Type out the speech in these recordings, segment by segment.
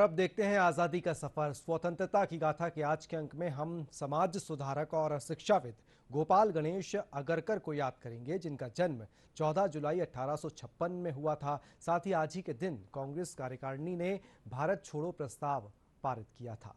अब देखते हैं आजादी का सफर। स्वतंत्रता की गाथा के आज के अंक में हम समाज सुधारक और शिक्षाविद गोपाल गणेश अगरकर को याद करेंगे, जिनका जन्म 14 जुलाई 1856 में हुआ था। साथ ही आज ही के दिन कांग्रेस कार्यकारिणी ने भारत छोड़ो प्रस्ताव पारित किया था।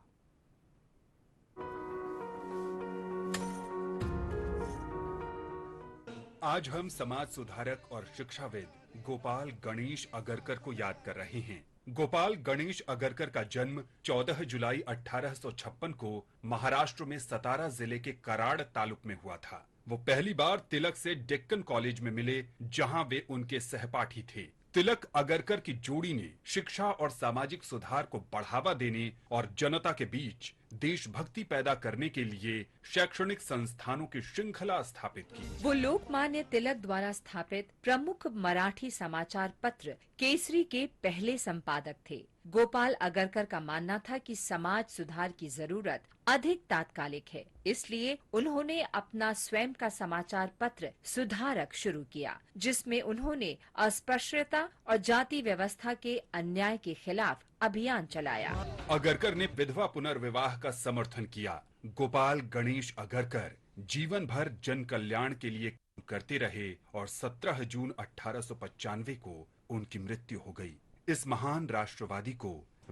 आज हम समाज सुधारक और शिक्षाविद गोपाल गणेश अगरकर को याद कर रहे हैं। गोपाल गणेश अगरकर का जन्म 14 जुलाई 1856 को महाराष्ट्र में सतारा जिले के कराड़ तालुक में हुआ था। वो पहली बार तिलक से डेक्कन कॉलेज में मिले, जहां वे उनके सहपाठी थे। तिलक अगरकर की जोड़ी ने शिक्षा और सामाजिक सुधार को बढ़ावा देने और जनता के बीच देशभक्ति पैदा करने के लिए शैक्षणिक संस्थानों की श्रृंखला स्थापित की। वो लोकमान्य तिलक द्वारा स्थापित प्रमुख मराठी समाचार पत्र केसरी के पहले संपादक थे। गोपाल अगरकर का मानना था कि समाज सुधार की जरूरत अधिक तात्कालिक है, इसलिए उन्होंने अपना स्वयं का समाचार पत्र सुधारक शुरू किया, जिसमें उन्होंने अस्पृश्यता और जाति व्यवस्था के अन्याय के खिलाफ अभियान चलाया। अगरकर ने विधवा पुनर्विवाह का समर्थन किया। गोपाल गणेश अगरकर जीवन भर जन कल्याण के लिए काम करते रहे और 17 जून 1895 को उनकी मृत्यु हो गई। इस महान राष्ट्रवादी को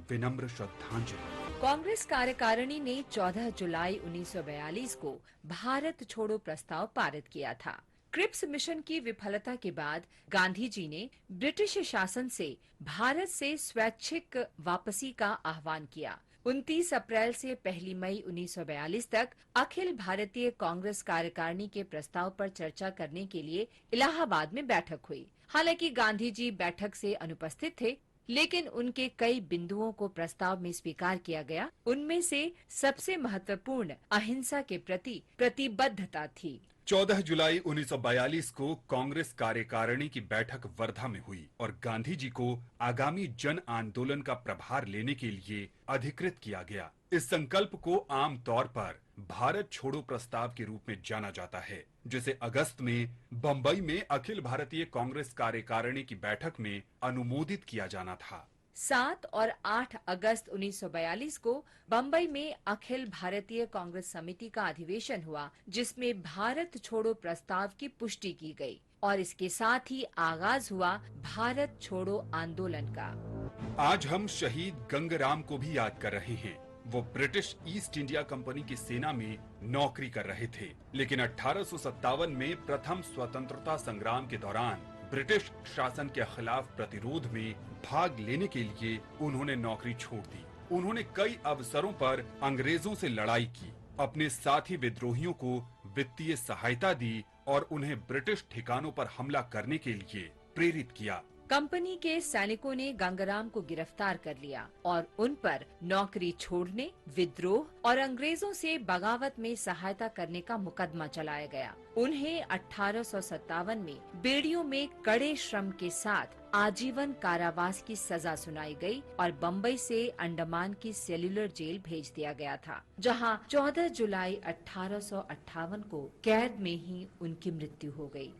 विनम्र श्रद्धांजलि। कांग्रेस कार्यकारिणी ने 14 जुलाई 1942 को भारत छोड़ो प्रस्ताव पारित किया था। क्रिप्स मिशन की विफलता के बाद गांधी जी ने ब्रिटिश शासन से भारत से स्वैच्छिक वापसी का आह्वान किया। 29 अप्रैल से 1 मई 1942 तक अखिल भारतीय कांग्रेस कार्यकारिणी के प्रस्ताव पर चर्चा करने के लिए इलाहाबाद में बैठक हुई। हालांकि गांधी जी बैठक से अनुपस्थित थे, लेकिन उनके कई बिंदुओं को प्रस्ताव में स्वीकार किया गया। उनमें से सबसे महत्वपूर्ण अहिंसा के प्रति प्रतिबद्धता थी। 14 जुलाई 1942 को कांग्रेस कार्यकारिणी की बैठक वर्धा में हुई और गांधी जी को आगामी जन आंदोलन का प्रभार लेने के लिए अधिकृत किया गया। इस संकल्प को आम तौर पर भारत छोड़ो प्रस्ताव के रूप में जाना जाता है, जिसे अगस्त में बंबई में अखिल भारतीय कांग्रेस कार्यकारिणी की बैठक में अनुमोदित किया जाना था। 7 और 8 अगस्त 1942 को बंबई में अखिल भारतीय कांग्रेस समिति का अधिवेशन हुआ, जिसमें भारत छोड़ो प्रस्ताव की पुष्टि की गई और इसके साथ ही आगाज हुआ भारत छोड़ो आंदोलन का। आज हम शहीद गंगराम को भी याद कर रहे हैं। वो ब्रिटिश ईस्ट इंडिया कंपनी की सेना में नौकरी कर रहे थे, लेकिन 1857 में प्रथम स्वतंत्रता संग्राम के दौरान ब्रिटिश शासन के खिलाफ प्रतिरोध में भाग लेने के लिए उन्होंने नौकरी छोड़ दी। उन्होंने कई अवसरों पर अंग्रेजों से लड़ाई की, अपने साथी विद्रोहियों को वित्तीय सहायता दी और उन्हें ब्रिटिश ठिकानों पर हमला करने के लिए प्रेरित किया। कंपनी के सैनिकों ने गंगाराम को गिरफ्तार कर लिया और उन पर नौकरी छोड़ने, विद्रोह और अंग्रेजों से बगावत में सहायता करने का मुकदमा चलाया गया। उन्हें 1857 में बेड़ियों में कड़े श्रम के साथ आजीवन कारावास की सजा सुनाई गई और बम्बई से अंडमान की सेल्युलर जेल भेज दिया गया था, जहां 14 जुलाई 1858 को कैद में ही उनकी मृत्यु हो गई।